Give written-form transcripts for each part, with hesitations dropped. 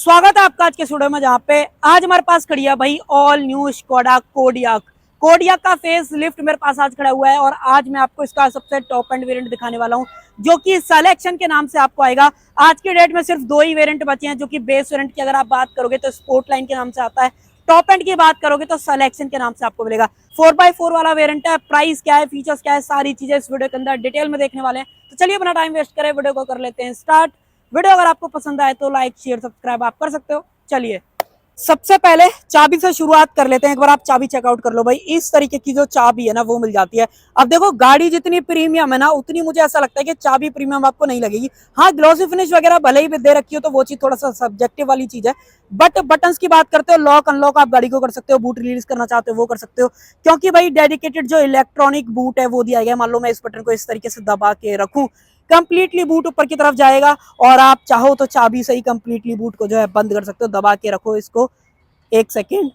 स्वागत है आपका आज के स्टूडियो में, जहाँ पे आज हमारे पास खड़ी है भाई all new Skoda Kodiaq. Kodiak का फेस लिफ्ट मेरे पास आज खड़ा हुआ है और आज मैं आपको इसका सबसे टॉप एंड वेरिएंट दिखाने वाला हूँ, जो कि सिलेक्शन के नाम से आपको आएगा। आज के डेट में सिर्फ दो ही वेरिएंट बचे हैं, जो कि बेस वेरिएंट की अगर आप बात करोगे तो स्पोर्ट लाइन के नाम से आता है, टॉप एंड की बात करोगे तो सिलेक्शन के नाम से आपको मिलेगा। 4x4 वाला वेरिएंट है। प्राइस क्या है, फीचर्स क्या है, सारी चीजें इस वीडियो के अंदर डिटेल में देखने वाले हैं। तो चलिए अपना टाइम वेस्ट करें, वीडियो को कर लेते हैं स्टार्ट। वीडियो अगर आपको पसंद आए तो लाइक शेयर सब्सक्राइब आप कर सकते हो। चलिए सबसे पहले चाबी से शुरुआत कर लेते हैं। एक बार आप चाबी चेकआउट कर लो भाई। इस तरीके की जो चाबी है ना वो मिल जाती है। अब देखो गाड़ी जितनी प्रीमियम है ना उतनी मुझे ऐसा लगता है कि चाबी प्रीमियम आपको नहीं लगेगी। हाँ, ग्लॉसी फिनिश वगैरह भले ही दे रखी हो तो वो चीज थोड़ा सा सब्जेक्टिव वाली चीज है। बट बटन्स की बात करते हो, लॉक अनलॉक आप गाड़ी को कर सकते हो, बूट रिलीज करना चाहते हो वो कर सकते हो, क्योंकि भाई डेडिकेटेड जो इलेक्ट्रॉनिक बूट है वो दिया गया। मान लो मैं इस बटन को इस तरीके से दबा के रखूं, कंप्लीटली बूट ऊपर की तरफ जाएगा और आप चाहो तो चाबी से ही कंप्लीटली बूट को जो है बंद कर सकते हो। दबा के रखो इसको एक सेकेंड,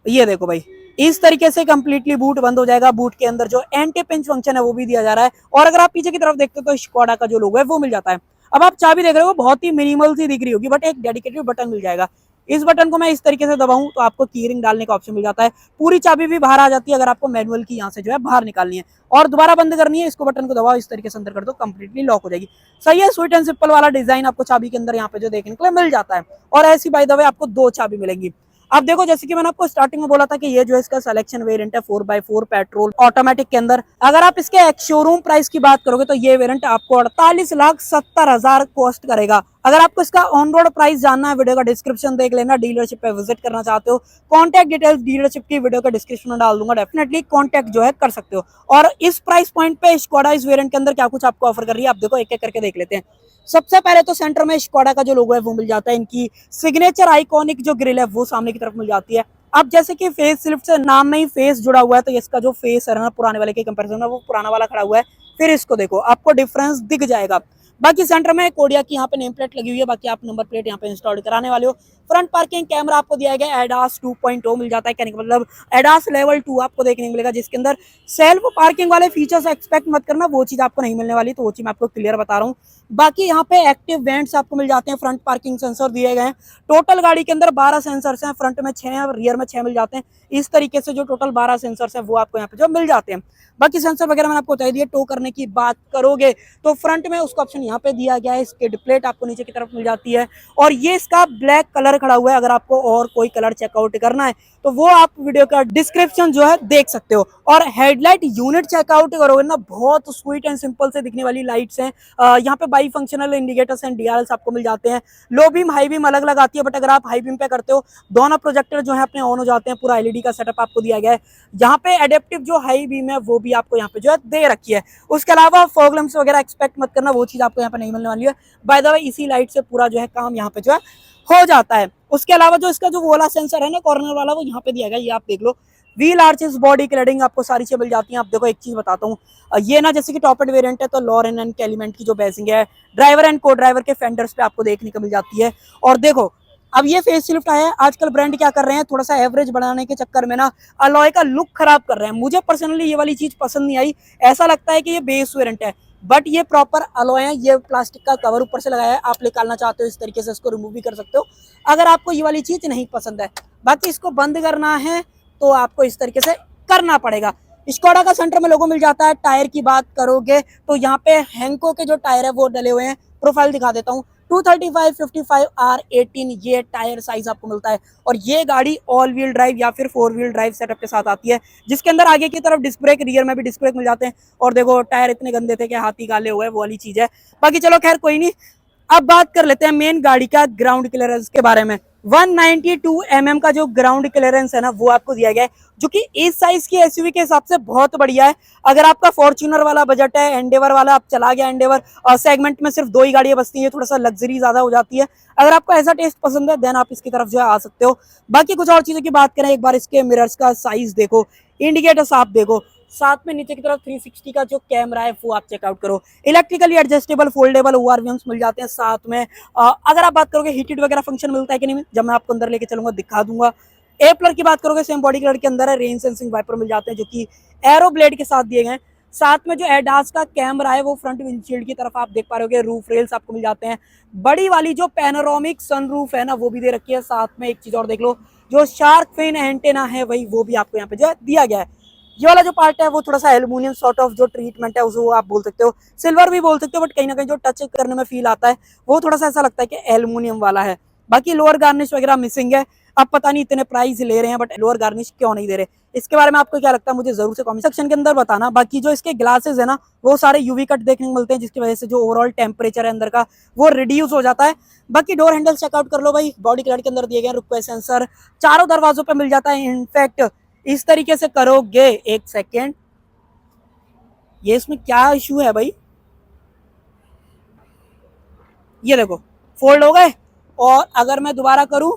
ये देखो भाई इस तरीके से कंप्लीटली बूट बंद हो जाएगा। बूट के अंदर जो एंटी पिंच फंक्शन है वो भी दिया जा रहा है। और अगर आप पीछे की तरफ देखते हो तो स्कोडा का जो लोगो है वो मिल जाता है। अब आप चाबी देख रहे हो बहुत ही मिनिमल सी दिख रही होगी, बट एक डेडिकेटेड बटन मिल जाएगा। इस बटन को मैं इस तरीके से दबाऊं तो आपको की रिंग डालने का ऑप्शन मिल जाता है। पूरी चाबी भी बाहर आ जाती है अगर आपको मैनुअल की यहाँ से जो है बाहर निकालनी है और दोबारा बंद करनी है। इसको बटन को दबाओ, इस तरीके से अंदर कर दो, कंप्लीटली लॉक हो जाएगी। सही है, स्वीट एंड सिंपल वाला डिजाइन आपको चाबी के अंदर यहाँ पे जो देखने के लिए मिल जाता है। और ऐसी बाय द वे आपको दो चाबी मिलेंगी। अब देखो जैसे कि मैंने आपको स्टार्टिंग में बोला था कि ये जो है इसका सिलेक्शन वेरिएंट है 4x4 पेट्रोल ऑटोमेटिक के अंदर। अगर आप इसके शोरूम प्राइस की बात करोगे तो ये वेरिएंट आपको 48,70,000 कॉस्ट करेगा। अगर आपको इसका ऑन रोड प्राइस जानना है, वीडियो का डिस्क्रिप्शन देख लेना। डीलरशिप पे विजिट करना चाहते हो, कॉन्टैक्ट डिटेल्स डीलरशिप की वीडियो का डिस्क्रिप्शन में डाल दूंगा, डेफिनेटली कॉन्टैक्ट जो है कर सकते हो। और इस प्राइस पॉइंट पे स्कोडा इस वेरिएंट के अंदर क्या कुछ आपको ऑफर कर रही है, आप देखो एक एक करके देख लेते हैं। सबसे पहले तो सेंटर में स्कोडा का जो लोगो है वो मिल जाता है। इनकी सिग्नेचर आइकॉनिक जो ग्रिल है वो सामने की तरफ मिल जाती है। अब जैसे कि फेस लिफ्ट से नाम में ही फेस जुड़ा हुआ है, तो इसका जो फेस है ना पुराने वाले के कंपैरिजन में वो पुराना वाला खड़ा हुआ है। फिर इसको देखो, आपको डिफरेंस दिख जाएगा। बाकी सेंटर में कोडिया की यहाँ पे नेम प्लेट लगी हुई है। बाकी आप नंबर प्लेट यहाँ पे इंस्टॉल कराने वाले हो। फ्रंट पार्किंग कैमरा आपको दिया गया एडास 2.0 मिल जाता है, कहने का मतलब एडास लेवल 2 आपको देखने को मिलेगा, जिसके अंदर सेल्फ पार्किंग वाले फीचर्स एक्सपेक्ट मत करना, वो चीज आपको नहीं मिलने वाली। तो वो चीज मैं आपको क्लियर बता रहा हूँ। बाकी यहाँ पे एक्टिव वेंट्स आपको मिल जाते हैं, फ्रंट पार्किंग सेंसर दिए गए हैं। टोटल गाड़ी के अंदर 12 सेंसर्स हैं, फ्रंट में 6 और रियर में 6 मिल जाते हैं। इस तरीके से जो टोटल 12 सेंसर्स हैं वो आपको यहाँ पे जो मिल जाते हैं। बाकी सेंसर वगैरह मैंने आपको बता दिया। टो करने की बात करोगे तो फ्रंट में उसका ऑप्शन यहाँ पे दिया गया है। स्किड प्लेट आपको नीचे की तरफ मिल जाती है और ये इसका ब्लैक कलर खड़ा हुआ है। अगर आपको और कोई कलर चेकआउट करना है तो वो आप वीडियो का डिस्क्रिप्शन जो है देख सकते हो। और हेडलाइट यूनिट चेकआउट करोगे ना, बहुत स्वीट एंड सिंपल से दिखने वाली लाइट्स हैं। यहाँ पे by functional indicators and DRLs आपको मिल जाते हैं। लो बीम हाई बीम अलग अलग आती है, बट अगर आप हाई बीम पे करते हो दोनों प्रोजेक्टर जो है अपने ऑन हो जाते हैं। पूरा एलईडी का सेटअप आपको दिया गया है। यहाँ पे एडेप्टिव जो हाई बीम है वो भी आपको यहाँ पे जो है दे रखी है। उसके अलावा फॉग लैंप्स वगैरह एक्सपेक्ट मत करना, वो चीज आपको यहाँ पे नहीं मिलने वाली है। बाय द वे इसी लाइट से पूरा जो है काम यहाँ पे जो है हो जाता है। उसके अलावा जो इसका जो वाला सेंसर है ना कॉर्नर वाला, वो यहाँ पे दिया गया, ये आप देख लो। व्हील आर्चेस बॉडी क्लैडिंग आपको सारी चीजें मिल जाती हैं। आप देखो एक चीज बताता हूँ, ये ना जैसे कि टॉप एंड वेरिएंट है तो लॉरेन एंड एलिमेंट की जो बेसिंग है ड्राइवर एंड को ड्राइवर के फेंडर्स पे आपको देखने को मिल जाती है। और देखो अब ये फेस लिफ्ट आया है, आजकल ब्रांड क्या कर रहे हैं, थोड़ा सा एवरेज बढ़ाने के चक्कर में ना अलॉय का लुक खराब कर रहे हैं। मुझे पर्सनली ये वाली चीज पसंद नहीं आई। ऐसा लगता है कि ये बेस वेरिएंट है, बट ये प्रॉपर अलॉय है। ये प्लास्टिक का कवर ऊपर से लगाया है, आप निकालना चाहते हो इस तरीके से इसको रिमूव भी कर सकते हो अगर आपको ये वाली चीज नहीं पसंद है। बाकी इसको बंद करना है तो आपको इस तरीके से करना पड़ेगा। स्कोडा का सेंटर में लोगो मिल जाता है। टायर की बात करोगे तो यहाँ पे हैंको के जो टायर है वो डले हुए हैं। प्रोफाइल दिखा देता हूँ, 235 55 R18 ये टायर साइज आपको मिलता है। और ये गाड़ी ऑल व्हील ड्राइव या फिर 4 व्हील ड्राइव सेटअप के साथ आती है, जिसके अंदर आगे की तरफ डिस्क ब्रेक, रियर में भी डिस्क ब्रेक मिल जाते हैं। और देखो टायर इतने गंदे थे कि हाथी गाले हुए, वो वाली चीज है। बाकी चलो खैर कोई नहीं, अब बात कर लेते हैं मेन गाड़ी का ग्राउंड क्लियरेंस के बारे में। 192 mm का जो ग्राउंड क्लियरेंस है ना वो आपको दिया गया है, जो कि इस साइज की एसयूवी के हिसाब से बहुत बढ़िया है। अगर आपका फॉर्च्यूनर वाला बजट है, एंडेवर वाला आप चला गया, एंडेवर सेगमेंट में सिर्फ 2 ही गाड़ियां बचती हैं, थोड़ा सा लग्जरी ज्यादा हो जाती है। अगर आपको ऐसा टेस्ट पसंद है देन आप इसकी तरफ जो है आ सकते हो। बाकी कुछ और चीजों की बात करें, एक बार इसके मिरर्स का साइज देखो, इंडिकेटर्स आप देखो, साथ में नीचे की तरफ 360 का जो कैमरा है वो आप चेकआउट करो। इलेक्ट्रिकली एडजस्टेबल फोल्डेबल ओआरवीएम्स मिल जाते हैं साथ में। अगर आप बात करोगे हीटेड वगैरह फंक्शन मिलता है कि नहीं, जब मैं आपको अंदर लेके चलूंगा दिखा दूंगा। ए प्लर की बात करोगे सेम बॉडी कलर के अंदर है। रेन सेंसिंग वाइपर मिल जाते हैं जो कि एरो ब्लेड के साथ दिए गए हैं। साथ में जो एडास का कैमरा है वो फ्रंट विंडशील्ड की तरफ आप देख पा रहे हो, रूफ रेल्स आपको मिल जाते हैं। बड़ी वाली जो पैनोरामिक सनरूफ है ना वो भी दे रखी है। साथ में एक चीज और देख लो, जो शार्क फिन एंटेना है वही वो भी आपको यहाँ पे जो है दिया गया है। ये वाला जो पार्ट है वो थोड़ा सा एल्यूमिनियम सॉर्ट ऑफ जो ट्रीटमेंट है उसको आप बोल सकते हो, सिल्वर भी बोल सकते हो, बट कहीं ना कहीं जो टच करने में फील आता है वो थोड़ा सा ऐसा लगता है कि एल्यूमिनियम वाला है। बाकी लोअर गार्निश वगैरह मिसिंग है। अब पता नहीं इतने प्राइस ले रहे हैं बट लोअर गार्निश क्यों नहीं दे रहे, इसके बारे में आपको क्या लगता है मुझे जरूर से कमेंट सेक्शन के अंदर बताना। बाकी जो इसके ग्लासेस है ना वो सारे यूवी कट देखने को मिलते हैं, जिसकी वजह से जो ओवरऑल टेम्परेचर है अंदर का वो रिड्यूस हो जाता है। बाकी डोर हैंडल चेकआउट कर लो भाई, बॉडी कलर के अंदर दिए गए रिक्वेस्ट सेंसर चारों दरवाजों पे मिल जाता है। इनफैक्ट इस तरीके से करोगे, एक सेकेंड, ये इसमें क्या इशू है भाई, ये देखो फोल्ड हो गए, और अगर मैं दोबारा करूं,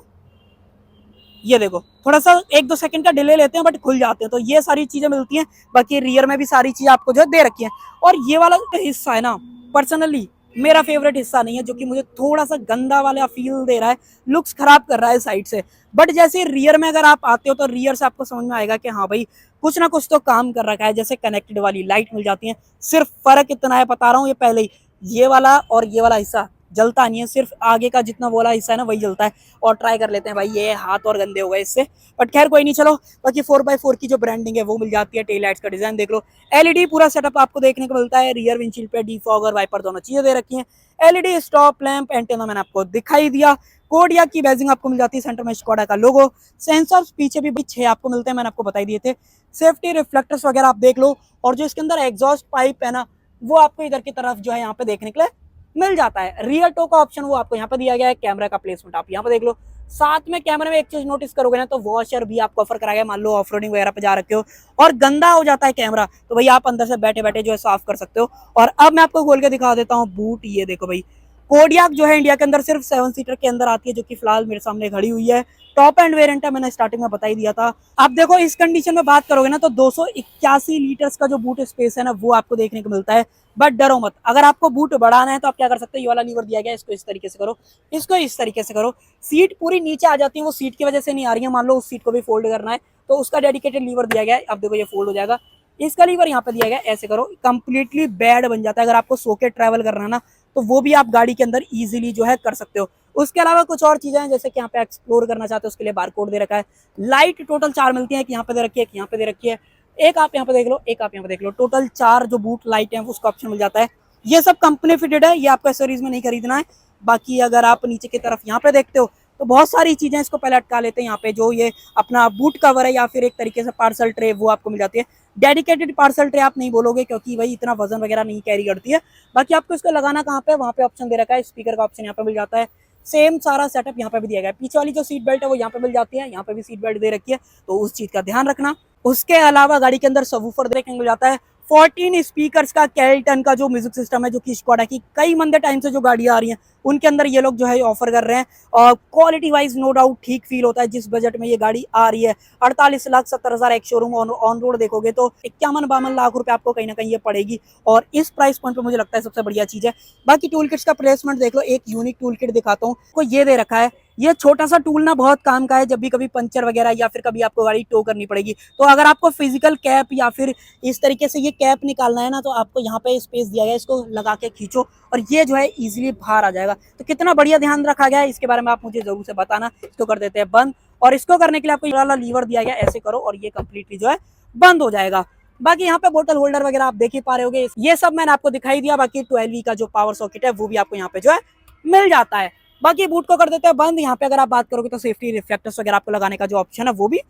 ये देखो थोड़ा सा 1-2 सेकंड का डिले लेते हैं बट खुल जाते हैं। तो ये सारी चीजें मिलती हैं। बाकी रियर में भी सारी चीजें आपको जो है दे रखी हैं। और ये वाला हिस्सा है ना पर्सनली मेरा फेवरेट हिस्सा नहीं है, जो कि मुझे थोड़ा सा गंदा वाला फील दे रहा है, लुक्स खराब कर रहा है साइड से। बट जैसे रियर में अगर आप आते हो तो रियर से आपको समझ में आएगा कि हाँ भाई कुछ ना कुछ तो काम कर रखा है। जैसे कनेक्टेड वाली लाइट मिल जाती है, सिर्फ फर्क इतना है बता रहा हूँ, ये पहले ही ये वाला और ये वाला हिस्सा जलता नहीं है, सिर्फ आगे का जितना वाला हिस्सा है ना वही जलता है। और ट्राई कर लेते हैं भाई, ये हाथ और गंदे हो गए इससे, बट खैर कोई नहीं, चलो। बाकी 4x4 की जो ब्रांडिंग है वो मिल जाती है। टेल लाइट्स का डिजाइन देख लो, एलईडी पूरा सेटअप आपको देखने को मिलता है। रियर विंडशील्ड पे डीफॉगर वाइपर दोनों चीजें दे रखी हैं। एलईडी स्टॉप लैंप एंटेना मैंने आपको दिखाई दिया। कोडिया की बैजिंग आपको मिल जाती है, सेंटर में स्कोडा का लोगो। सेंसर्स पीछे भी 6 आपको मिलते हैं, मैंने आपको बताई दिए थे। सेफ्टी रिफ्लेक्टर्स वगैरह आप देख लो, और जो इसके अंदर एग्जॉस्ट पाइप है ना वो आपको इधर की तरफ जो है यहाँ पे देखने के लिए मिल जाता है। रियर टो का ऑप्शन वो आपको यहाँ पे दिया गया है। कैमरा का प्लेसमेंट आप यहाँ पे देख लो। साथ में कैमरे में एक चीज नोटिस करोगे ना तो वॉशर भी आपको ऑफर कराया गया। मान लो ऑफ रोडिंग वगैरह पे जा रखे हो और गंदा हो जाता है कैमरा, तो भाई आप अंदर से बैठे बैठे जो है साफ कर सकते हो। और अब मैं आपको खोल के दिखा देता हूँ बूट। ये देखो भाई, कोडियाक जो है इंडिया के अंदर सिर्फ 7 सीटर के अंदर आती है, जो कि फिलहाल मेरे सामने खड़ी हुई है। टॉप एंड वेरिएंट है, मैंने स्टार्टिंग में बता ही दिया था। आप देखो इस कंडीशन में बात करोगे ना तो 281 लीटर्स का जो बूट स्पेस है ना वो आपको देखने को मिलता है। बट डरो मत, अगर आपको बूट बढ़ाना है तो आप क्या कर सकते हो, ये वाला लीवर दिया गया है, इसको इस तरीके से करो, इसको इस तरीके से करो। सीट पूरी नीचे आ जाती है, वो सीट की वजह से नहीं आ रही है। मान लो उस सीट को भी फोल्ड करना है तो उसका डेडिकेटेड लीवर दिया गया है। अब देखो ये फोल्ड हो जाएगा, इसका लीवर यहाँ पे दिया गया है, ऐसे करो, कंप्लीटली बेड बन जाता है। अगर आपको सो के ट्रैवल करना है ना तो वो भी आप गाड़ी के अंदर इजीली जो है कर सकते हो। उसके अलावा कुछ और चीजें हैं, जैसे कि यहाँ पे एक्सप्लोर करना चाहते हो उसके लिए बार कोड दे रखा है। लाइट टोटल 4 मिलती है, एक यहाँ पे दे रखी है, एक यहाँ पे दे रखी है, एक आप यहाँ पे देख लो, एक आप यहाँ पे देख लो। टोटल 4 जो बूट लाइट है उसका ऑप्शन मिल जाता है। ये सब कंपनी फिटेड है, ये आपको एसेसरीज में नहीं खरीदना है। बाकी अगर आप नीचे की तरफ यहाँ पे देखते हो तो बहुत सारी चीजें इसको पहले अटका लेते हैं। यहाँ पे जो ये अपना बूट कवर है या फिर एक तरीके से पार्सल ट्रे वो आपको मिल जाती है। डेडिकेटेड पार्सल ट्रे आप नहीं बोलोगे क्योंकि भाई इतना वजन वगैरह नहीं कैरी करती है। बाकी आपको इसको लगाना कहाँ पे, वहाँ पे ऑप्शन दे रखा है। स्पीकर का ऑप्शन यहाँ पे मिल जाता है। सेम सारा सेटअप यहाँ पे भी दिया गया है। पीछे वाली जो सीट बेल्ट है वो यहाँ पे मिल जाती है, यहाँ पे भी सीट बेल्ट दे रखी है, तो उस चीज का ध्यान रखना। उसके अलावा गाड़ी के अंदर सबवूफर देखने को मिल जाता है। 14 स्पीकर्स का केल्टन का जो म्यूजिक सिस्टम है, जो कि स्कोडा की कई मंदे टाइम से जो गाड़ियां आ रही हैं उनके अंदर ये लोग जो है ऑफर कर रहे हैं। और क्वालिटी वाइज नो डाउट ठीक फील होता है जिस बजट में ये गाड़ी आ रही है। 48,70,000 एक शोरूम ऑन रोड देखोगे तो 51-52 लाख रुपए आपको कहीं ना कहीं ये पड़ेगी। और इस प्राइस पॉइंट पे मुझे लगता है सबसे बढ़िया चीज है। बाकी टूल किट्स का प्लेसमेंट देख लो, एक यूनिक टूल किट दिखाता हूँ, को ये दे रखा है। ये छोटा सा टूल ना बहुत काम का है, जब भी कभी पंचर वगैरह या फिर कभी आपको गाड़ी टो करनी पड़ेगी। तो अगर आपको फिजिकल कैप या फिर इस तरीके से ये कैप निकालना है ना तो आपको यहाँ पे स्पेस दिया गया है, इसको लगा के खींचो और ये जो है इजीली बाहर आ जाएगा। तो कितना बढ़िया ध्यान रखा गया है, इसके बारे में आप मुझे जरूर से बताना। इसको कर देते हैं बंद, और इसको करने के लिए आपको ये वाला लीवर दिया गया, ऐसे करो और ये कंप्लीटली जो है बंद हो जाएगा। बाकी यहाँ पे बोतल होल्डर वगैरह आप देख ही पा रहे होगे, ये सब मैंने आपको दिखाई दिया। बाकी 12V का जो पावर सॉकेट है वो भी आपको यहाँ पे जो है मिल जाता है। बाकी बूट को कर देते हैं बंद। यहाँ पे अगर आप बात करोगे तो सेफ्टी रिफ्लेक्टर्स वगैरह आपको लगाने का जो ऑप्शन है वो भी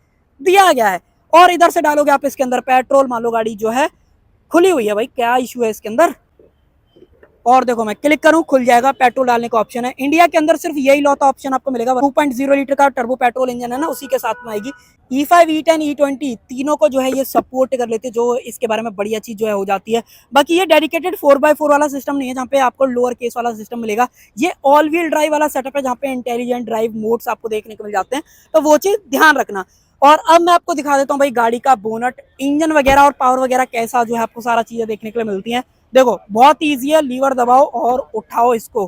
दिया गया है। और इधर से डालोगे आप इसके अंदर पेट्रोल, मान लो गाड़ी जो है खुली हुई है, भाई क्या इशू है इसके अंदर, और देखो मैं क्लिक करूं खुल जाएगा, पेट्रोल डालने का ऑप्शन है। इंडिया के अंदर सिर्फ यही लौता ऑप्शन आपको मिलेगा। 2.0 लीटर का टर्बो पेट्रोल इंजन है ना, उसी के साथ में आएगी। E5, E10, E20 तीनों को जो है ये सपोर्ट कर लेते हैं, जो इसके बारे में बढ़िया चीज जो है हो जाती है। बाकी ये डेडिकेटेड 4x4 वाला सिस्टम नहीं है जहाँ पे आपको लोअर केस वाला सिस्टम मिलेगा। ये ऑल व्हील ड्राइव वाला सेटअप है जहाँ पे इंटेलिजेंट ड्राइव मोड्स आपको देखने को मिल जाते हैं, तो वो चीज ध्यान रखना। और अब मैं आपको दिखा देता हूँ भाई गाड़ी का बोनट, इंजन वगैरह और पावर वगैरह कैसा जो है आपको सारा चीजें देखने के लिए मिलती हैं। देखो बहुत ईजी है, लीवर दबाओ और उठाओ इसको।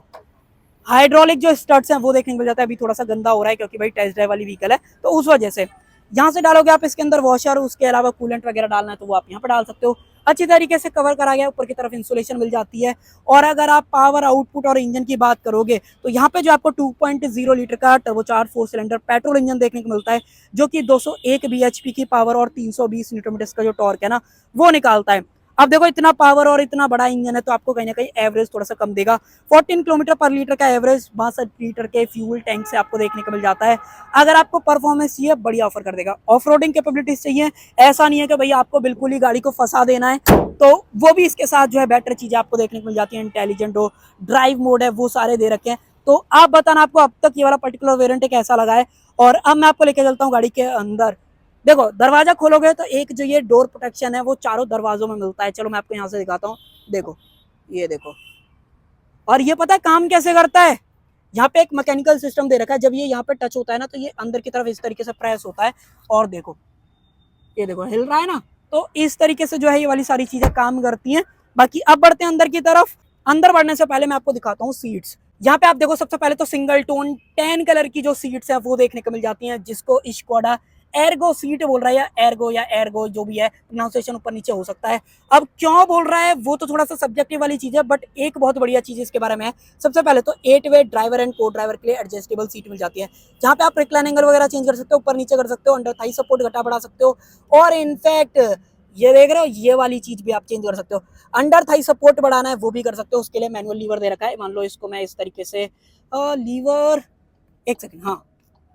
हाइड्रोलिक जो स्टड्स हैं वो देखने को मिल जाता है। अभी थोड़ा सा गंदा हो रहा है क्योंकि भाई टेस्ट ड्राइव वाली व्हीकल है, तो उस वजह से यहाँ से डालोगे आप इसके अंदर वॉशर, उसके अलावा कूलेंट वगैरह डालना है तो वो आप यहाँ पे डाल सकते हो। अच्छी तरीके से कवर करा गया, ऊपर की तरफ इंसुलेशन मिल जाती है। और अगर आप पावर आउटपुट और इंजन की बात करोगे तो यहाँ पे जो आपको 2.0 लीटर का टर्बोचार्ज 4 सिलेंडर पेट्रोल इंजन देखने को मिलता है, जो कि 201 bhp की पावर और 320 न्यूटन मीटर का जो टॉर्क है ना वो निकालता है। अब देखो इतना पावर और इतना बड़ा इंजन है तो आपको कहीं ना कहीं एवरेज थोड़ा सा कम देगा। 14 किलोमीटर पर लीटर का एवरेज 62 लीटर के फ्यूल टैंक से आपको देखने को मिल जाता है। अगर आपको परफॉर्मेंस चाहिए बढ़िया ऑफर कर देगा। ऑफ रोडिंग कैपेबिलिटीज चाहिए, ऐसा नहीं है कि भैया आपको बिल्कुल ही गाड़ी को फंसा देना है, तो वो भी इसके साथ जो है बेटर चीजें आपको देखने को मिल जाती है। इंटेलिजेंट हो, ड्राइव मोड है, वो सारे दे रखे हैं। तो आप बताना आपको अब तक ये वाला पर्टिकुलर वेरिएंट कैसा लगा है। और अब मैं आपको लेके चलता हूँ गाड़ी के अंदर। देखो दरवाजा खोलोगे तो एक जो ये डोर प्रोटेक्शन है वो चारों दरवाजों में मिलता है। चलो मैं आपको यहाँ से दिखाता हूँ, देखो ये देखो। और ये पता है काम कैसे करता है, यहाँ पे एक मैकेनिकल सिस्टम दे रखा है। जब ये यहाँ पे टच होता है ना तो ये अंदर की तरफ इस तरीके से प्रेस होता है, और देखो ये देखो हिल रहा है ना। तो इस तरीके से जो है ये वाली सारी चीजें काम करती हैं। बाकी अब बढ़ते हैं अंदर की तरफ। अंदर बढ़ने से पहले मैं आपको दिखाता हूँ सीट्स। यहाँ पे आप देखो सबसे पहले तो सिंगल टोन टैन कलर की जो सीट्स है वो देखने को मिल जाती हैं, जिसको स्कोडा एर्गो सीट बोल रहा है, या एर्गो जो भी है, प्रोनाउंसिएशन ऊपर नीचे हो सकता है। अब क्यों बोल रहा है वो तो थोड़ा सा सब्जेक्टिव वाली चीज है, बट एक बहुत बढ़िया चीज इसके बारे में है। सबसे पहले तो 8 वे ड्राइवर एंड को ड्राइवर के लिए एडजस्टेबल सीट मिल जाती है, जहाँ पे आप रिक्लाइन एंगल वगैरह चेंज कर सकते हो, ऊपर नीचे कर सकते हो, अंडर थाई सपोर्ट घटा बढ़ा सकते हो। और इनफैक्ट ये देख रहे हो ये वाली चीज भी आप चेंज कर सकते हो, अंडर थाई सपोर्ट बढ़ाना है वो भी कर सकते हो। उसके लिए मैनुअल लीवर दे रखा है। मान लो इसको मैं इस तरीके से लीवर, एक सेकंड, हाँ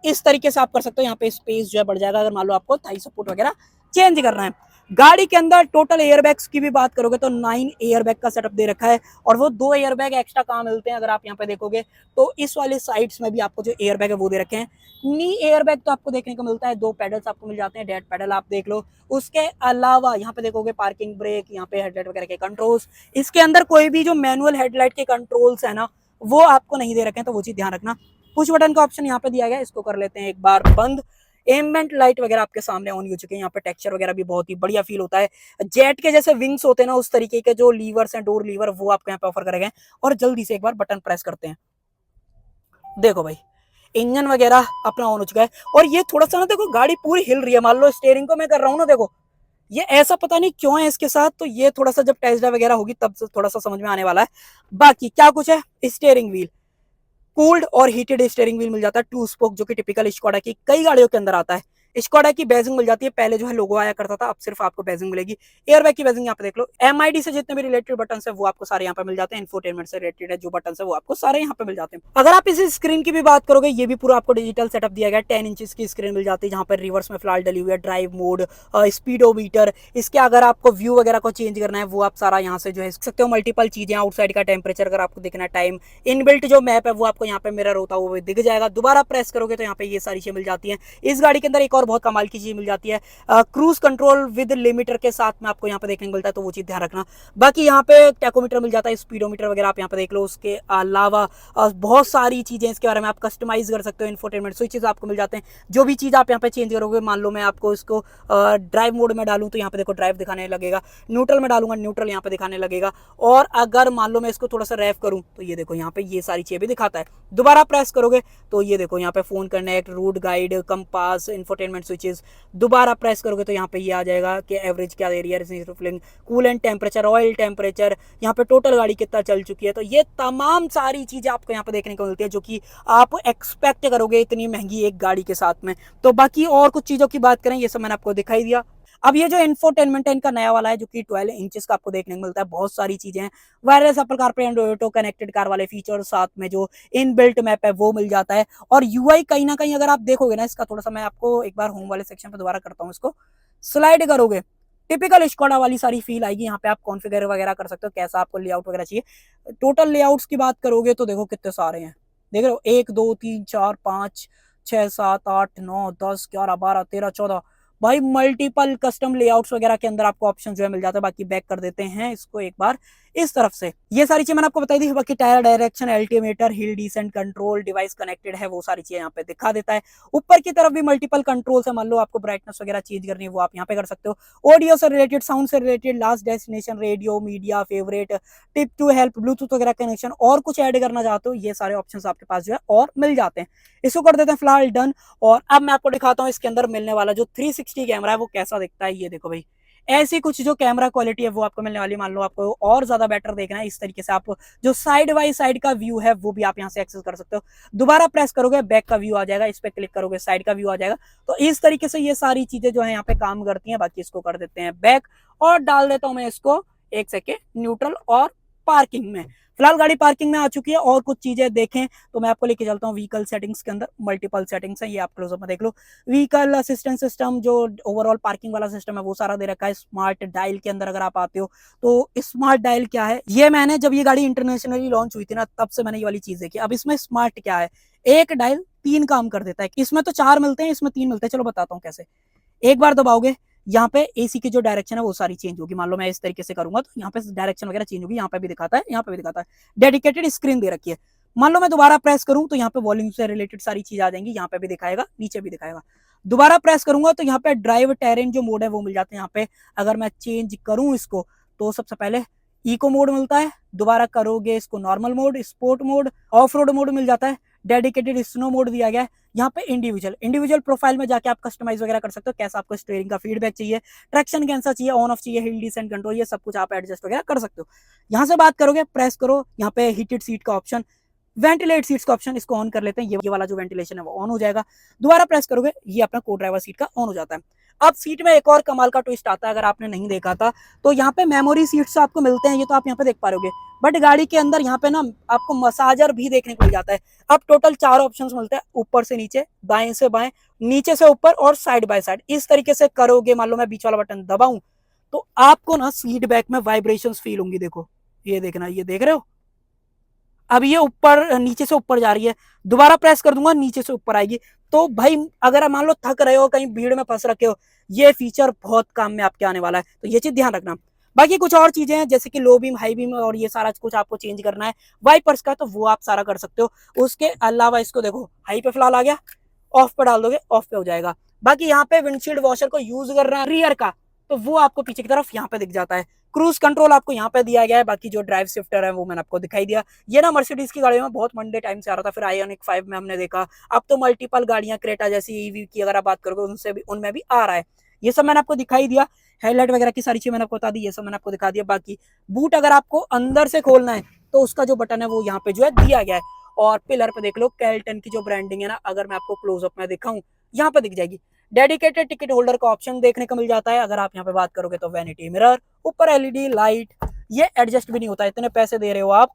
इस तरीके से आप कर सकते हो। यहाँ पे स्पेस जो है बढ़ जाएगा अगर मान लो आपको थाई सपोर्ट वगैरह चेंज करना है। गाड़ी के अंदर टोटल एयरबैग्स की भी बात करोगे तो 9 एयरबैग का सेटअप दे रखा है, और वो 2 एयरबैग एक्स्ट्रा कहाँ मिलते हैं अगर आप यहाँ पे देखोगे तो इस वाले साइड्स में भी आपको जो एयरबैग है वो दे रखे हैं। नी एयरबैग तो आपको देखने को मिलता है, 2 पेडल्स आपको मिल जाते हैं, डेड पेडल आप देख लो। उसके अलावा यहाँ पे देखोगे पार्किंग ब्रेक, यहाँ पे हेडलाइट वगैरह के कंट्रोल्स। इसके अंदर कोई भी जो मैनुअल हेडलाइट के कंट्रोल्स है ना वो आपको नहीं दे रखे हैं, तो वो चीज ध्यान रखना। पुश बटन का ऑप्शन यहाँ पे दिया गया है, इसको कर लेते हैं एक बार बंद। एम्बिएंट लाइट वगैरह आपके सामने ऑन हो चुके हैं। यहाँ पे टेक्सचर वगैरह भी बहुत ही बढ़िया फील होता है। जेट के जैसे विंग्स होते हैं ना उस तरीके के जो लीवर्स हैं, डोर लीवर, वो आपको यहाँ पे ऑफर करे गए। और जल्दी से एक बार बटन प्रेस करते हैं, देखो भाई इंजन वगैरह अपना ऑन हो चुका है। और ये थोड़ा सा ना देखो गाड़ी पूरी हिल रही है, मान लो स्टीयरिंग को मैं कर रहा हूँ ना, देखो ये ऐसा पता नहीं क्यों है इसके साथ, तो ये थोड़ा सा जब टेस्ट ड्राइव वगैरह होगी तब थोड़ा सा समझ में आने वाला है। बाकी क्या कुछ है, स्टीयरिंग व्हील कूल्ड और हीटेड स्टीयरिंग व्हील मिल जाता है, 2 स्पोक, जो कि टिपिकल स्कोडा की कई गाड़ियों के अंदर आता है। स्कोडा की बेजिंग मिल जाती है, पहले जो है लोगो आया करता था, अब सिर्फ आपको बेजिंग मिलेगी। एयरबैग की बेजिंग यहाँ पे देख लो। एमआईडी से जितने भी रिलेटेड बटन है वो आपको सारे यहाँ पे मिल जाते हैं। इंफोटेनमेंट से रिलेटेड है जो बटन है वो आपको सारे यहाँ पे मिल जाते हैं। अगर आप इस स्क्रीन की भी बात करोगे, ये भी पूरा आपको डिजिटल सेटअप दिया गया है। 10 इंच की स्क्रीन मिल जाती है, जहाँ पर रिवर्स में फिलहाल डली हुई है, ड्राइव मोड, स्पीडोमीटर। इसके अगर आपको व्यू वगैरह को चेंज करना है वो आप सारा यहाँ से जो है सकते हो। मल्टीपल चीजें, आउटसाइड का टेम्परेचर अगर आपको देखना है, टाइम, इनबिल्ट जो मैप है वो आपको यहाँ पे मिरर होता है वो दिख जाएगा। दोबारा प्रेस करोगे तो यहाँ पे ये सारी चीजें मिल जाती हैं। इस गाड़ी के अंदर एक और बहुत कमाल की चीज मिल जाती है, क्रूज कंट्रोल विद लिमिटर के साथ में आपको यहाँ पे देखने को मिलता है, तो वो चीज ध्यान रखना। बाकी यहाँ पे टैकोमीटर मिल जाता है, स्पीडोमीटर वगैरह आप यहाँ पे देख लो। उसके अलावा बहुत सारी चीजें इसके बारे में आप कस्टमाइज कर सकते हो। इंफोटेनमेंट स्विचेस आपको मिल जाते हैं, जो भी चीज आप यहाँ पे चेंज करोगे। मान लो मैं आपको इसको ड्राइव मोड में डालूं तो यहाँ पे देखो ड्राइव दिखाने लगेगा, न्यूट्रल में डालूंगा न्यूट्रल यहाँ पे दिखाने लगेगा। और अगर मान लो मैं इसको थोड़ा सा रैफ करूं तो ये देखो यहाँ पे ये सारी चीजें भी दिखाता है। दोबारा प्रेस करोगे तो ये देखो यहाँ पे phone connect, route guide, compass, infotainment switches. दोबारा प्रेस करोगे तो यहाँ पे ये आ जाएगा कि एवरेज क्या दे रही है, cool and temperature, oil temperature, यहाँ पे टोटल गाड़ी कितना चल चुकी है। तो ये तमाम सारी चीजें आपको यहाँ पे देखने को मिलती है, जो कि आप एक्सपेक्ट करोगे इतनी महंगी एक गाड़ी के साथ में। तो बाकी और कुछ चीजों की बात करें, ये सब मैंने आपको दिखाई दिया। अब ये जो इंफोटेनमेंट है इनका नया वाला है, जो कि 12 इंचेस का आपको देखने को मिलता है। बहुत सारी चीजें हैं, wireless Apple CarPlay and auto connected car वाले फीचर, साथ में जो इनबिल्ट मैप है वो मिल जाता है। और यूआई कहीं ना कहीं अगर आप देखोगे ना इसका, थोड़ा सा मैं आपको एक बार होम वाले सेक्शन पे दोबारा करता हूँ, इसको स्लाइड करोगे टिपिकल स्कोडा वाली सारी फील आएगी। यहाँ पे आप कॉन्फ़िगर वगैरह कर सकते हो, कैसा आपको लेआउट वगैरह चाहिए। टोटल लेआउट्स की बात करोगे तो देखो कितने सारे हैं, देख रहे हो 1 2 3 4 5 6 7 8 9 10 11 12 13 14 भाई मल्टीपल कस्टम लेआउट्स वगैरह के अंदर आपको ऑप्शन जो है मिल जाता है। बाकी बैक कर देते हैं इसको एक बार इस तरफ से। ये सारी चीजें मैंने आपको बताई दी। बाकी tyre direction, altimeter, hill descent control, device connected है, वो सारी चीजें यहाँ पे दिखा देता है। ऊपर की तरफ भी मल्टीपल कंट्रोल्स है, मान लो आपको ब्राइटनेस वगैरह चेंज करनी है वो आप यहाँ पे कर सकते हो। ऑडियो से रिलेटेड, साउंड से related, last destination, radio, media, favourite, tip to help, Bluetooth वगैरह कनेक्शन, और कुछ ऐड करना चाहते हो ये सारे ऑप्शन आपके पास जो है और मिल जाते हैं। इसको कर देते हैं फिलहाल डन। और अब मैं आपको दिखाता हूँ इसके अंदर मिलने वाला जो 360 कैमरा है वो कैसा दिखता है। ये देखो भाई ऐसी कुछ जो कैमरा क्वालिटी है वो आपको मिलने वाली। मान लो आपको और ज्यादा बेटर देखना है, इस तरीके से आप जो साइड बाई साइड का व्यू है वो भी आप यहाँ से एक्सेस कर सकते हो। दोबारा प्रेस करोगे बैक का व्यू आ जाएगा, इस पे क्लिक करोगे साइड का व्यू आ जाएगा। तो इस तरीके से ये सारी चीजें जो है यहाँ पे काम करती हैं। बाकी इसको कर देते हैं बैक और डाल देता हूं मैं इसको एक सेकेंड न्यूट्रल और पार्किंग में। फिलहाल गाड़ी पार्किंग में आ चुकी है। और कुछ चीजें देखें तो मैं आपको लेके चलता हूँ व्हीकल सेटिंग्स के अंदर। मल्टीपल सेटिंग्स है, ये आप क्लोजअप में देख लो। व्हीकल असिस्टेंट सिस्टम जो ओवरऑल पार्किंग वाला सिस्टम है वो सारा दे रखा है। स्मार्ट डायल के अंदर अगर आप आते हो तो स्मार्ट डायल क्या है, ये मैंने जब ये गाड़ी इंटरनेशनली लॉन्च हुई थी ना तब से मैंने ये वाली चीज देखी। अब इसमें स्मार्ट क्या है, एक डायल 3 काम कर देता है। इसमें तो 4 मिलते हैं, इसमें 3 मिलते हैं। चलो बताता हूँ कैसे। एक बार दबाओगे यहाँ पे एसी की जो डायरेक्शन है वो सारी चेंज होगी। मान लो मैं इस तरीके से करूंगा तो यहाँ पे डायरेक्शन वगैरह चेंज होगी। यहाँ पे भी दिखाता है, यहाँ पे भी दिखाता है। डेडिकेटेड स्क्रीन दे रखी है। मान लो मैं दोबारा प्रेस करूं तो यहाँ पे वॉल्यूम से रिलेटेड सारी चीज आ जाएंगी। यहाँ पे भी दिखाएगा, नीचे भी दिखाएगा। दोबारा प्रेस करूंगा तो यहाँ पे ड्राइव टेरेन जो मोड है वो मिल जाते हैं। यहाँ पे अगर मैं चेंज करूं इसको तो सबसे पहले इको मोड मिलता है। दोबारा करोगे इसको normal mode, sport mode, off road mode मिल जाता है। डेडिकेटेड स्नो मोड दिया गया है। यहाँ पे इंडिविजुअल प्रोफाइल में जाके आप कस्टमाइज वगैरह कर सकते हो। कैसा आपको स्टीयरिंग का फीडबैक चाहिए, ट्रैक्शन कैसा चाहिए, ऑन ऑफ चाहिए, हिल डिसेंट कंट्रोल, ये सब कुछ आप एडजस्ट वगैरह कर सकते हो। यहाँ से बात करोगे, प्रेस करो, यहाँ पे हीटेड सीट का ऑप्शन, वेंटिलेट सीट्स का ऑप्शन, इसको ऑन कर लेते हैं। ये वाला जो वेंटिलेशन है वो ऑन हो जाएगा। दोबारा प्रेस करोगे ये अपना को ड्राइवर सीट का ऑन हो जाता है। अब सीट में एक और कमाल का ट्विस्ट आता है, अगर आपने नहीं देखा था तो यहाँ पे मेमोरी सीट्स आपको मिलते हैं, ये तो आप यहाँ पे देख पा रहे होगे। बट गाड़ी के अंदर यहाँ पे ना आपको मसाजर भी देखने को मिल जाता है। अब टोटल 4 ऑप्शंस मिलते हैं, ऊपर से नीचे, बाएं से बाएं, नीचे से ऊपर और साइड बाय साइड। इस तरीके से करोगे, मान लो मैं बीच वाला बटन दबाऊं तो आपको ना सीट बैक में वाइब्रेशंस फील होंगी। देखो ये देखना, ये देख रहे हो। अब ये ऊपर नीचे से ऊपर जा रही है। दोबारा प्रेस कर दूंगा नीचे से ऊपर आएगी। तो भाई अगर मान लो थक रहे हो, कहीं भीड़ में फंस रखे हो, ये फीचर बहुत काम में आपके आने वाला है। तो ये चीज ध्यान रखना। बाकी कुछ और चीजें हैं जैसे कि लो बीम, हाई बीम और ये सारा कुछ आपको चेंज करना है वाइपर्स का, तो वो आप सारा कर सकते हो। उसके अलावा इसको देखो, हाई पे फिलहाल आ गया, ऑफ पे डाल दोगे ऑफ पे हो जाएगा। बाकी यहाँ पे विंडशील्ड वॉशर को यूज करना है रियर का, तो वो आपको पीछे की तरफ यहाँ पे दिख जाता है। क्रूज कंट्रोल आपको यहाँ पे दिया गया है। बाकी जो ड्राइव शिफ्टर है वो मैंने आपको दिखाई दिया। ये ना मर्सिडीज की गाड़ियों में बहुत मंडे टाइम से आ रहा था, फिर आयोनिक 5 में हमने देखा। अब तो मल्टीपल गाड़ियां, क्रेटा जैसी ईवी की अगर आप बात करोगे उनसे भी, उनमें भी आ रहा है। ये सब मैंने आपको दिखाई दिया। हेडलाइट वगैरह की सारी चीजें मैंने आपको बता दी, ये सब मैंने आपको दिखा दिया। बाकी बूट अगर आपको अंदर से खोलना है तो उसका जो बटन है वो यहाँ पे जो है दिया गया है। और पिलर पे देख लो केल्टन की जो ब्रांडिंग है ना, अगर मैं आपको क्लोजअप में दिखाऊं यहाँ पे दिख जाएगी। डेडिकेटेड टिकट होल्डर का ऑप्शन देखने को मिल जाता है। अगर आप यहाँ पे बात करोगे तो वैनिटी मिरर, ऊपर एलईडी लाइट, ये एडजस्ट भी नहीं होता। इतने पैसे दे रहे हो आप,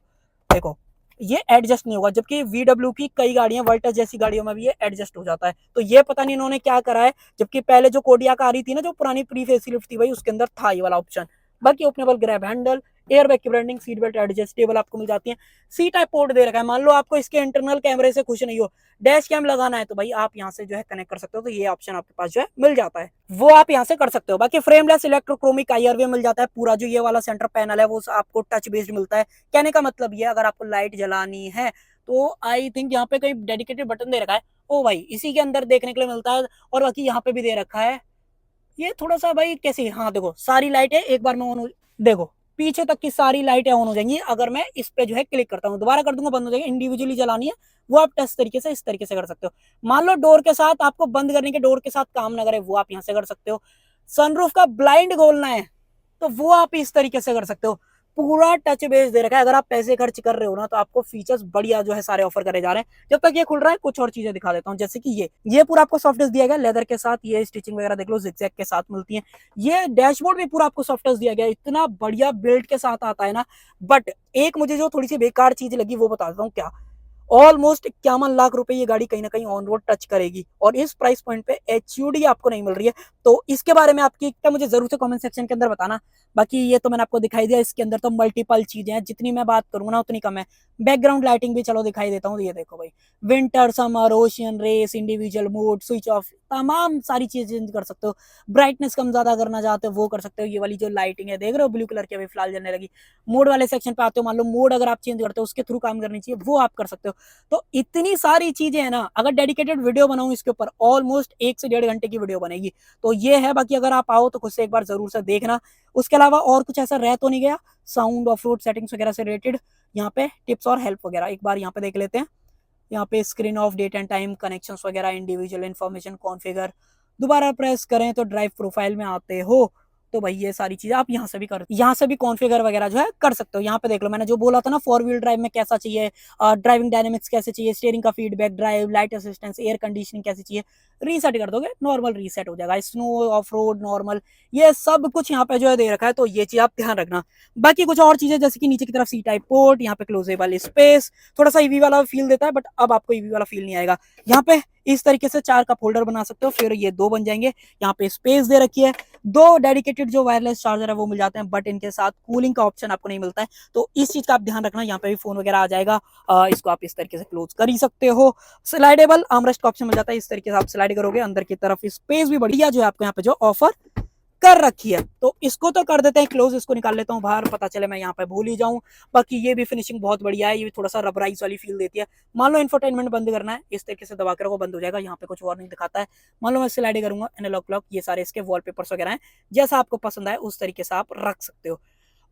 देखो ये एडजस्ट नहीं होगा। जबकि VW की कई गाड़ियां, वर्टस जैसी गाड़ियों में भी ये एडजस्ट हो जाता है। तो ये पता नहीं इन्होंने क्या करा है। जबकि पहले जो कोडियाक आ रही थी ना, जो पुरानी प्री फेसलिफ्ट थी भाई, उसके अंदर था ये वाला ऑप्शन। बाकी openable grab handle, air bag की ब्रांडिंग, सीट बेल्ट एडजस्टेबल आपको मिल जाती है। सी टाइप पोर्ट दे रखा है। मान लो आपको इसके इंटरनल कैमरे से खुश नहीं हो, डैश कैम लगाना है, तो भाई आप यहाँ से जो है कनेक्ट कर सकते हो। तो ये ऑप्शन आपके पास जो है मिल जाता है, वो आप यहाँ से कर सकते हो। बाकी फ्रेमलेस इलेक्ट्रोक्रोमिक आईआरवी मिल जाता है। पूरा जो ये वाला सेंटर पैनल है वो आपको टच बेस्ड मिलता है। कहने का मतलब ये, अगर आपको लाइट जलानी है तो आई थिंक यहाँ पे कहीं डेडिकेटेड बटन दे रखा है, ओ भाई इसी के अंदर देखने के लिए मिलता है। और बाकी यहाँ पे भी दे रखा है। ये थोड़ा सा भाई कैसे, हाँ देखो सारी लाइटें एक बार में ऑन, देखो पीछे तक की सारी लाइटें ऑन हो जाएंगी। अगर मैं इस पे जो है क्लिक करता हूँ, दोबारा कर दूंगा बंद हो जाएगी। इंडिविजुअली जलानी है वो आप टच तरीके से इस तरीके से कर सकते हो। मान लो डोर के साथ आपको बंद करने के, डोर के साथ काम ना करे, वो आप यहाँ से कर सकते हो। सनरूफ का ब्लाइंड खोलना है तो वो आप इस तरीके से कर सकते हो। पूरा टच बेस दे रखा है। अगर आप पैसे खर्च कर रहे हो ना तो आपको फीचर्स बढ़िया जो है सारे ऑफर करे जा रहे हैं। जब तक ये खुल रहा है कुछ और चीजें दिखा देता हूँ, जैसे कि ये पूरा आपको सॉफ्ट टच दिया गया लेदर के साथ। ये स्टिचिंग वगैरह देख लो, जिगजैग के साथ मिलती है। ये डैशबोर्ड भी पूरा आपको सॉफ्ट टच दिया गया, इतना बढ़िया बिल्ड के साथ आता है ना। बट एक मुझे जो थोड़ी सी बेकार चीज लगी वो बता देता हूँ क्या। ऑलमोस्ट 51 लाख रुपए ये गाड़ी कहीं ना कहीं ऑन रोड टच करेगी, और इस प्राइस पॉइंट पे HUD आपको नहीं मिल रही है। तो इसके बारे में आपकी क्या मुझे जरूर से कमेंट सेक्शन के अंदर बताना। बाकी ये तो मैंने आपको दिखाई दिया। इसके अंदर तो मल्टीपल चीजें हैं, जितनी मैं बात करूंगा ना उतनी कम है। बैकग्राउंड लाइटिंग भी चलो दिखाई देता हूँ। ये देखो भाई, winter, summer, ocean race, individual mode, switch off, तमाम सारी चीजें चेंज कर सकते हो। ब्राइटनेस कम ज्यादा करना चाहते हो वो कर सकते हो। ये वाली जो लाइटिंग है देख रहे हो ब्लू कलर की, अभी फिलहाल जलने लगी। मोड वाले सेक्शन पे आते हो, मान लो मोड अगर आप चेंज करते हो उसके थ्रू काम करनी चाहिए, वो आप कर सकते हो। तो इतनी सारी चीजें है ना, अगर डेडिकेटेड वीडियो बनाऊं इसके ऊपर ऑलमोस्ट 1 से 1.5 घंटे की वीडियो बनेगी। तो ये है। बाकी अगर आप आओ तो खुद से एक बार जरूर से देखना। उसके अलावा और कुछ ऐसा रह तो नहीं गया साउंड ऑफ रोड सेटिंग्स वगैरह से रिलेटेड? यहाँ पे टिप्स और हेल्प वगैरह एक बार यहाँ पे देख लेते हैं। यहाँ पे screen off, date and time, connections वगैरह, इंडिविजुअल इन्फॉर्मेशन, कॉन्फ़िगर। दोबारा प्रेस करें तो ड्राइव प्रोफाइल में आते हो तो भाई ये सारी चीजें आप यहाँ से भी कॉन्फ़िगर वगैरह जो है कर सकते हो। यहाँ पे देख लो मैंने जो बोला था ना 4 व्हील ड्राइव में कैसा चाहिए, ड्राइविंग डायनेमिक्स कैसे चाहिए, स्टीयरिंग का feedback, drive light assistance, air conditioning कैसी चाहिए, रीसेट कर दोगे नॉर्मल रीसेट हो जाएगा। स्नो, ऑफ रोड, नॉर्मल, ये सब कुछ यहाँ पे जो है दे रखा है, तो ये चीज आप ध्यान रखना। बाकी कुछ और चीजें जैसे कि नीचे की तरफ सी टाइप पोर्ट, यहाँ पे क्लोजेबल स्पेस, थोड़ा सा ईवी वाला फील देता है, बट अब आपको ईवी वाला फील नहीं आएगा। यहाँ पे इस तरीके से 4 कप होल्डर बना सकते हो, फिर ये 2 बन जाएंगे। यहाँ पे स्पेस दे रखी है, 2 डेडिकेटेड जो वायरलेस चार्जर है वो मिल जाते हैं, बट इनके साथ कूलिंग का ऑप्शन आपको नहीं मिलता है, तो इस चीज का आप ध्यान रखना। यहाँ पे भी फोन वगैरह आ जाएगा, इसको आप इस तरीके से क्लोज कर ही सकते हो। स्लाइडेबल आर्मरेस्ट का ऑप्शन मिल जाता है, इस तरीके से आप स्लाइड करोगे अंदर की तरफ। स्पेस भी बढ़िया जो है आपको यहाँ पे जो ऑफर कर रखी है, तो इसको तो कर देते हैं क्लोज, इसको निकाल लेता हूँ बाहर, पता चले मैं यहाँ पे भूल ही जाऊं। बाकी ये भी फिनिशिंग बहुत बढ़िया है, ये भी थोड़ा सा रबराइज वाली फील देती है। मान लो इंफोटेनमेंट बंद करना है, इस तरीके से दबा कर वो बंद हो जाएगा, यहाँ पे कुछ वार्निंग दिखाता है। मान लो मैं स्लाइड करूंगा, एनालॉग क्लॉक, ये सारे इसके वॉलपेपर्स वगैरह हैं, जैसा आपको पसंद आए उस तरीके से आप रख सकते हो।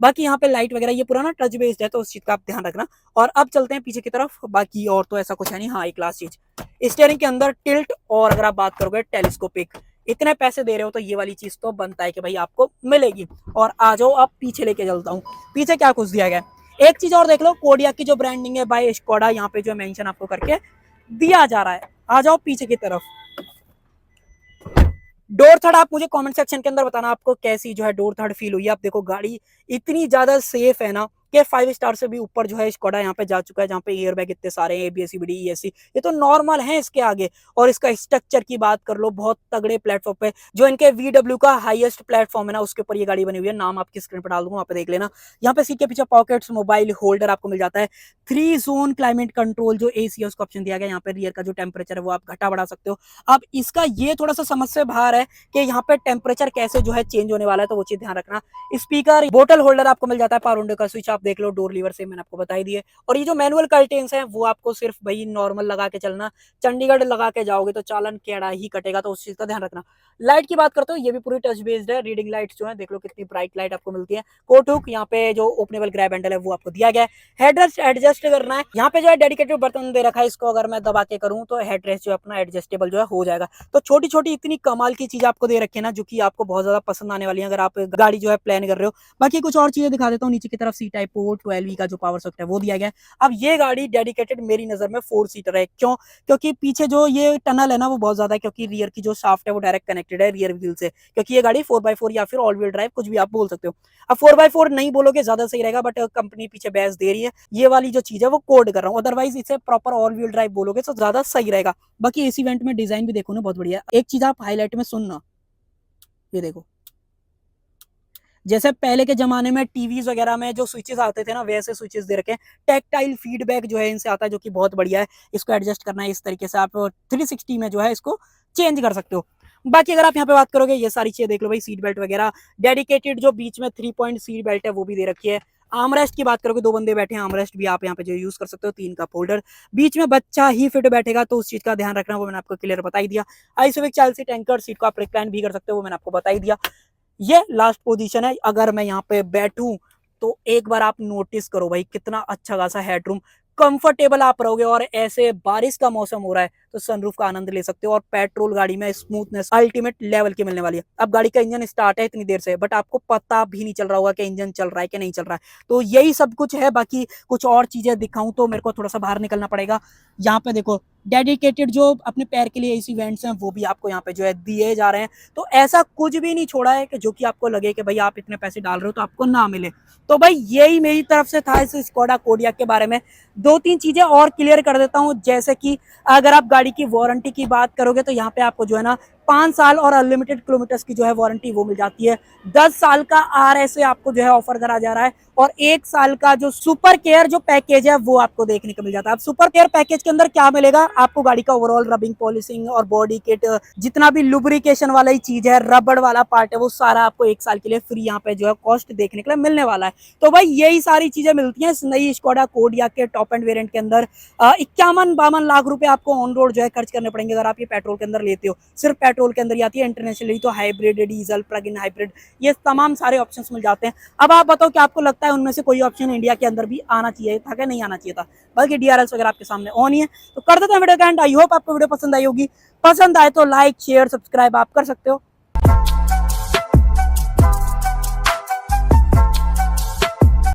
बाकी यहाँ पे लाइट वगैरह ये पुराना टच बेस्ड है, तो उस चीज का आप ध्यान रखना। और अब चलते हैं पीछे की तरफ, बाकी और तो ऐसा कुछ है नहीं। हाँ, एक लास्ट चीज, स्टीयरिंग के अंदर टिल्ट, और अगर आप बात करोगे टेलीस्कोपिक, इतने पैसे दे रहे हो तो ये वाली चीज तो बनता है कि भाई आपको मिलेगी। और आ जाओ आप पीछे लेके चलता हूँ, पीछे क्या कुछ दिया गया। एक चीज और देख लो, कोडियाक की जो ब्रांडिंग है बाय स्कोडा, यहाँ पे जो मेंशन आपको करके दिया जा रहा है। आ जाओ पीछे की तरफ। डोर थर्ड आप मुझे कमेंट सेक्शन के अंदर बताना आपको कैसी जो है डोर थर्ड फील हुई है। आप देखो गाड़ी इतनी ज्यादा सेफ है ना कि 5 स्टार से भी ऊपर जो है स्कोडा यहाँ पे जा चुका है, जहाँ पे एयर बैग इतने सारे हैं, एबीएस, सीबीडी, ईएससी, ये तो नॉर्मल है इसके आगे। और इसका स्ट्रक्चर की बात कर लो, बहुत तगड़े प्लेटफॉर्म पे, जो इनके VW का हाईएस्ट प्लेटफॉर्म है ना, उसके ऊपर ये गाड़ी बनी हुई है। नाम आपकी स्क्रीन पर डाल दूंगा, वहाँ पे देख लेना। यहाँ पे सीट के पीछे पॉकेट्स, मोबाइल होल्डर आपको मिल जाता है। 3 जोन क्लाइमेट कंट्रोल जो एसी है उसका ऑप्शन दिया गया। यहाँ पे रियर का जो टेम्परेचर है वो आप घटा बढ़ा सकते हो। अब इसका ये थोड़ा सा समझ से बाहर है कि यहाँ पे टेम्परेचर कैसे जो है चेंज होने वाला है, तो वो चीज ध्यान रखना। स्पीकर, बोतल होल्डर आपको मिल जाता है, पावर विंडो का स्विच आप देख लो, डोर लीवर से मैंने आपको बताई दिए। और ये जो मैनुअल कर्टेन्स हैं वो आपको सिर्फ भाई नॉर्मल लगा के चलना, चंडीगढ़ लगा के जाओगे तो चालान केड़ा ही कटेगा, तो उस चीज का ध्यान रखना। लाइट की बात करते हो, ये भी पूरी टच बेस्ड है। रीडिंग लाइट जो है देख लो कितनी ब्राइट लाइट आपको मिलती है। कोट हुक, यहाँ पे जो ओपनेबल ग्रैब हैंडल है वो आपको दिया गया है। हेडरेस्ट एडजस्ट करना है, यहाँ पे जो है डेडिकेटेड बटन दे रखा है, इसको अगर मैं दबा के करूँ तो हेडरेस्ट जो अपना एडजस्टेबल जो है हो जाएगा। तो छोटी छोटी इतनी कमाल की चीज आपको दे रखी है ना, जो कि आपको बहुत ज्यादा पसंद आने वाली है अगर आप गाड़ी जो है प्लान कर रहे हो। बाकी कुछ और चीजें दिखा देता हूँ। नीचे की तरफ सी टाइप पोर्ट, 12V का जो पावर सॉकेट है वो दिया गया है। अब ये गाड़ी डेडिकेटेड मेरी नजर में 4 सीटर है। क्यों? क्योंकि पीछे जो ये टनल है ना वो बहुत ज्यादा है, क्योंकि रियर की जो शाफ्ट है वो डायरेक्ट कनेक्टेड है रियर व्हील से, क्योंकि ये गाड़ी 4x4 या फिर ऑल व्हील ड्राइव कुछ भी आप बोल सकते हो। अब 4x4 नहीं बोलोगे ज्यादा सही रहेगा, बट कंपनी पीछे बहस दे रही है, ये वाली जो चीज है वो कोड कर रहा हूँ, अदरवाइज इसे प्रॉपर ऑल व्हील ड्राइव बोलोगे तो ज्यादा सही रहेगा। बाकी इस इवेंट में डिजाइन भी देखो ना बहुत बढ़िया। एक चीज आप हाईलाइट में सुनना, ये देखो, जैसे पहले के जमाने में टीवीज वगैरह में जो स्विचेस आते थे ना, वैसे स्विचेस दे रखे हैं। टैक्टाइल फीडबैक जो है इनसे आता है, जो कि बहुत बढ़िया है। इसको एडजस्ट करना है इस तरीके से, आप 360 में जो है इसको चेंज कर सकते हो। बाकी अगर आप यहाँ पे बात करोगे, ये सारी चीजें देख लो भाई, सीट बेल्ट वगैरह डेडिकेटेड जो बीच में 3 पॉइंट सीट बेल्ट है वो भी दे रखी है। आर्मरेस्ट की बात करोगे, 2 बंदे बैठे हैं, आर्मरेस्ट भी आप यहाँ पे जो यूज कर सकते हो। 3 का फोल्डर, बीच में बच्चा ही फिट बैठेगा, तो उस चीज का ध्यान रखना, वो मैंने आपको क्लियर बता ही दिया। आइसोविक चाइल्ड सीट एंकर, सीट को आप रिक्लाइन भी कर सकते हो, वो मैंने आपको बता ही दिया। ये लास्ट पोजीशन है, अगर मैं यहाँ पे बैठूं तो एक बार आप नोटिस करो भाई कितना अच्छा खासा हेडरूम, कंफर्टेबल आप रहोगे। और ऐसे बारिश का मौसम हो रहा है तो सनरूफ का आनंद ले सकते हो। और पेट्रोल गाड़ी में स्मूथनेस अल्टीमेट लेवल की मिलने वाली है। अब गाड़ी का इंजन स्टार्ट है इतनी देर से, बट आपको पता भी नहीं चल रहा होगा कि इंजन चल रहा है कि नहीं चल रहा है। तो यही सब कुछ है। बाकी कुछ और चीजें दिखाऊं तो मेरे को थोड़ा सा बाहर निकलना पड़ेगा। यहाँ पे देखो, डेडिकेटेड जो अपने पैर के लिए एसी वेंट्स हैं वो भी आपको यहाँ पे जो है दिए जा रहे हैं। तो ऐसा कुछ भी नहीं छोड़ा है कि जो कि आपको लगे कि भाई आप इतने पैसे डाल रहे हो तो आपको ना मिले। तो भाई यही मेरी तरफ से था इस स्कोडा कोडियाक के बारे में। 2-3 चीजें और क्लियर कर देता हूँ, जैसे कि अगर आप गाड़ी की वारंटी की बात करोगे तो यहाँ पे आपको जो है ना 5 साल और अनलिमिटेड किलोमीटर्स की जो है वारंटी वो मिल जाती है। 10 साल का RSA आपको जो है ऑफर करा जा रहा है, और 1 साल का जो सुपर केयर जो पैकेज है वो आपको देखने को मिल जाता है। अब सुपर केयर पैकेज के अंदर क्या मिलेगा आपको? गाड़ी का ओवरऑल रबिंग, पॉलिशिंग और बॉडी किट, जितना भी लुब्रिकेशन वाला ही चीज है, रबड़ वाला पार्ट है, वो सारा आपको 1 साल के लिए फ्री यहाँ पे जो है कॉस्ट देखने के लिए मिलने वाला है। तो भाई यही सारी चीजें मिलती हैं इस नई स्कोडा कोडियाक के टॉप एंड वेरिएंट के अंदर। 51-52 लाख रुपए आपको ऑन रोड जो है खर्च करने पड़ेंगे अगर आप ये पेट्रोल के अंदर लेते हो। सिर्फ पेट्रोल के अंदर ही आती है, इंटरनेशनली तो hybrid, diesel, plug in hybrid, ये तमाम सारे ऑप्शंस मिल जाते हैं। अब आप बताओ कि आपको लगता है उनमें से कोई ऑप्शन इंडिया के अंदर भी आना चाहिए था कि नहीं आना चाहिए था? बल्कि DRLs वगैरह आपके सामने ऑन ही है। तो कर देते हैं वीडियो का एंड। आई होप आपको वीडियो पसंद आई होगी। पसंद आए तो लाइक, शेयर, सब्सक्राइब आप कर सकते हो।